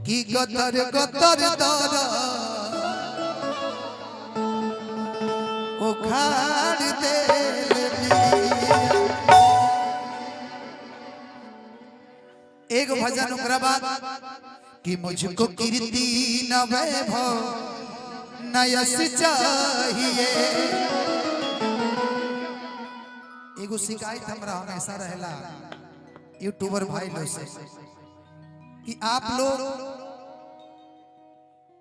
कि गतर गतर दारा उखाड़ दे एक भजन ओकरा बाद कि मुझको कीर्ति न वैभव न यश चाहिए। एगो शिकायत हमरा हमेशा रहेला यूट्यूबर भाई लोग से कि आप लोग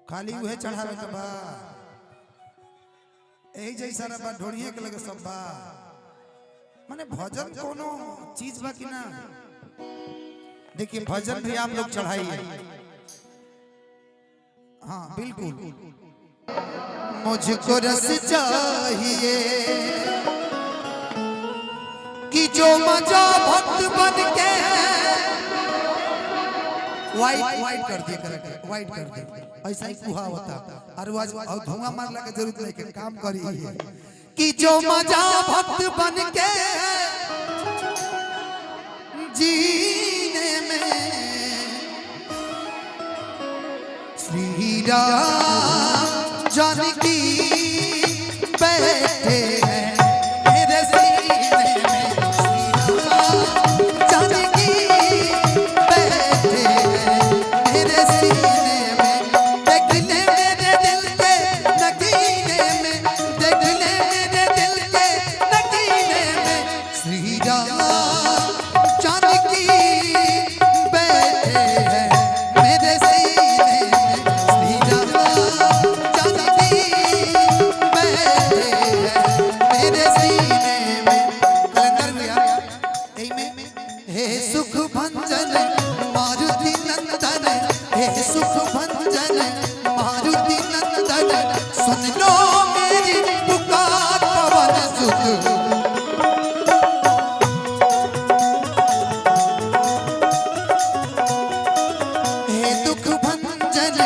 खाली उहे चढ़ावे के बा यही जैसा बा ढोड़िए के लगे सब बा माने भजन कोनो चीज बा कि ना। देखिए भजन भी आप लोग चढ़ाइए। हाँ बिल्कुल मुझको रस चाहिए कि जो मजा भक्त बन के वाइट कर दिए करके वाइट कर दिए ऐसा ही कुहा होता और धुआं मारने की जरूरत नहीं के काम करिए कि जो मजा भक्त बन के जीने में श्री राम जानकी बैठे हैं मेरे सीने में। श्री राम जानकी बैठे हैं मेरे सीने में। देख ले मेरे दिल के नगीने में, देख ले मेरे दिल के नगीने में। श्री राम जानकी बैठे हैं मेरे सीने में। श्री राम जानकी बैठे हैं मेरे सीने में। कलंदर भैया यही में हे सुख भंजन मारुति नंदन, हे सुख भंजन मारुति नंदन, सुन लो मेरी पुकार पवन सुत। हे दुख भंजन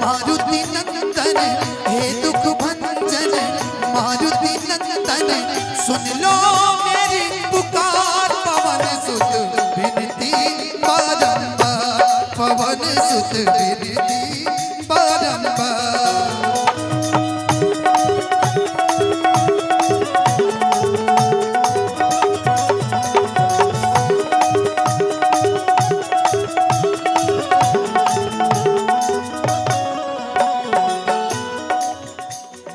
मारुति नंदन, हे दुख भंजन मारुति नंदन, सुन लो मेरी पुकार पवन सुत। विनती बारंबार पवन सुत, विनती बारंबार।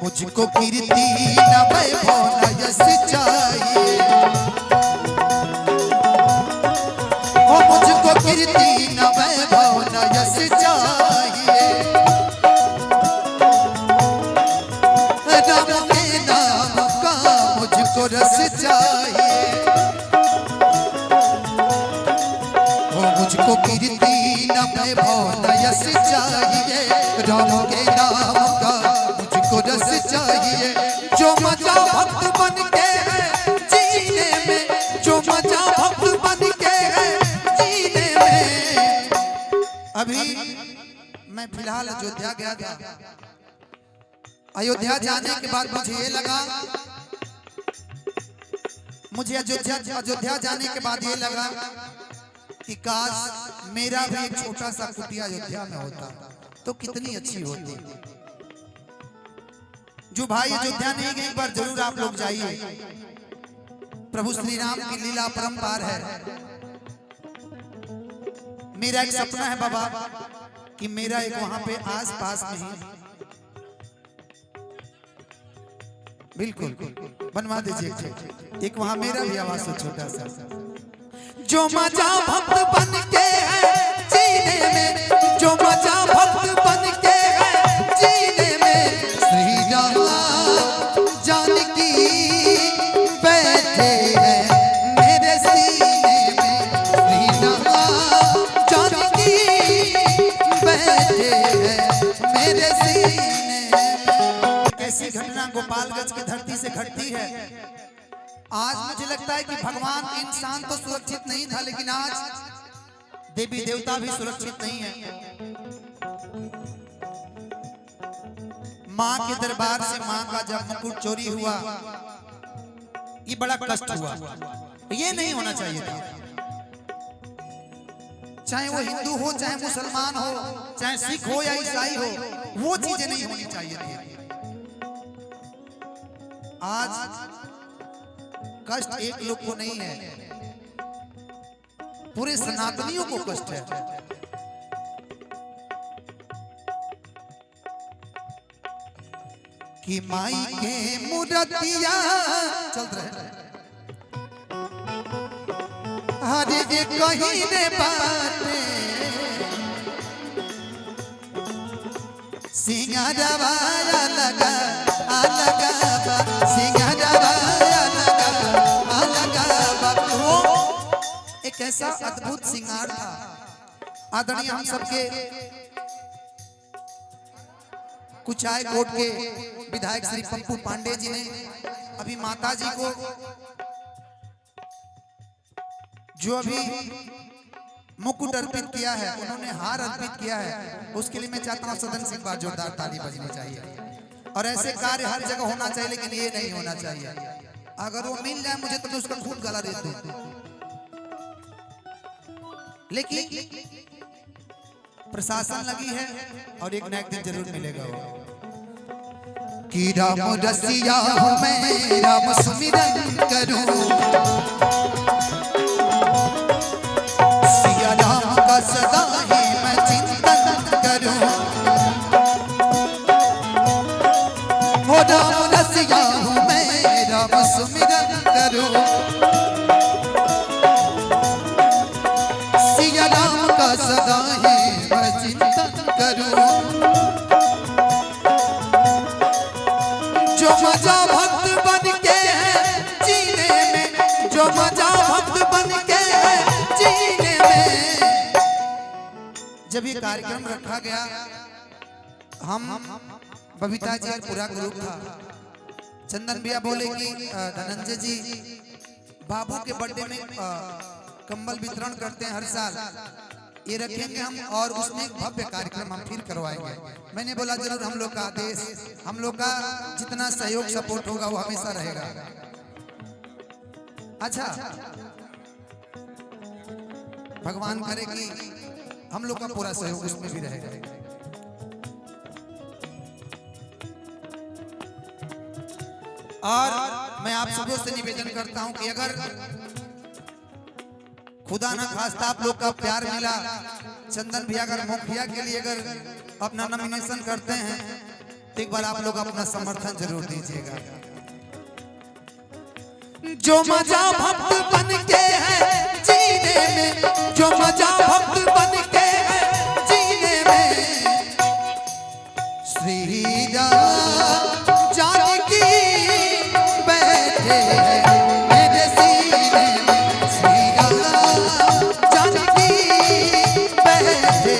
मुझको कीर्ति न वैभव न यश चाहिए। ओ मुझको कीर्ति न वैभव न यश चाहिए। राम के नाम का मुझको रस चाहिए। ओ मुझको कीर्ति न वैभव न यश चाहिए। राम के नाम का मुझको रस चाहिए। जो मजा भक्त बन के है जीने में, जो मजा भक्त बन के है जीने में। अभी मैं फिलहाल अयोध्या गया था। अयोध्या जाने के बाद मुझे ये लगा, मुझे अयोध्या जाने के बाद ये लगा कि काश मेरा भी एक छोटा सा कुटिया अयोध्या में होता तो कितनी अच्छी होती। जो भाई अयोध्या नहीं गए एक बार जरूर आप लोग जाइए। प्रभु श्री राम की लीला परंपार है। मेरा एक सपना है बाबा कि मेरा एक वहां पे आस पास में ही बिल्कुल बनवा दीजिए एक वहां मेरा भी आवाज से छोटा सा। जो मजा भक्त बन के है जीने में, जो मजा भक्त बन के है जीने में। श्री राम जानकी बैठे हैं मेरे सीने में। श्री राम जानकी बैठे हैं मेरे सीने में। कैसी घटना गोपालगंज की धरती से घटती है। आज मुझे लगता है कि भगवान इंसान तो सुरक्षित नहीं था, लेकिन आज देवी देवता भी सुरक्षित नहीं है। माँ के दरबार से माँ का जब मुकुट चोरी हुआ, ये बड़ा कष्ट हुआ। ये नहीं होना चाहिए था। चाहे वो हिंदू हो, चाहे मुसलमान हो, चाहे सिख हो या ईसाई हो, वो चीजें नहीं होनी चाहिए थी। आज कष्ट एक लोग को नहीं है, पूरे सनातनियों को कष्ट है। कि माई के मूर्तिया चल रहे हर एक कहीं ने बाटे सिंगारवाया लगा अलगा सिंगारवाया लगा वो एक ऐसा अद्भुत सिंगार था। आदरणीय हम सबके कुचाय कोट के विधायक श्री पप्पू पांडे जी ने अभी माता जी को जो अभी मुकुट अर्पित किया है, उन्होंने हार अर्पित किया है, उसके लिए मैं चाहता हूं सदन से एक बार जोरदार ताली बजनी चाहिए। और ऐसे कार्य हर जगह होना चाहिए, लेकिन ये नहीं होना चाहिए। अगर वो मिल जाए मुझे तो मैं उसका खून गला दे दूं, लेकिन प्रशासन लगी है और एक न एक दिन जरूर मिलेगा वो। कि राम रसिया हूँ मैं, राम सुमिरन करूं, सिया राम का सदा ही मैं चिंतन करूं। हो राम रसिया हूँ मैं, राम सुमिरन करूं, सिया राम का सदा ही मैं चिंतन करूं। जो मजा भक्त बन के है जीने में, जो मजा भक्त बन के है जीने में। जब ये कार्यक्रम रखा गया, हम बबीता जी पूरा ग्रुप था, चंदन भैया बोले कि धनंजय जी बाबू के बर्थडे में कंबल वितरण करते हैं हर साल, ये रखेंगे हम और उसमें एक भव्य कार्यक्रम हम फिर करवाएंगे। मैंने बोला जरूर, हम लोग का आदेश, हम लोग का जितना सहयोग सपोर्ट होगा वो हमेशा रहेगा। अच्छा, भगवान करे कि हम लोग का पूरा सहयोग उसमें भी रहेगा। और मैं आप सबों से निवेदन करता हूं कि अगर खुदा ना खास्ता आप लोग का प्यार मिला, चंदन भैया अगर मुखिया के लिए अगर अपना नॉमिनेशन करते हैं तो एक बार आप लोग अपना समर्थन जरूर दीजिएगा। जो मजा भक्त बन के है जीने में, जो मजा भक्त बन के है जीने में, श्री राम जानकी बैठे मेरे सीने में, श्री राम जानकी बैठे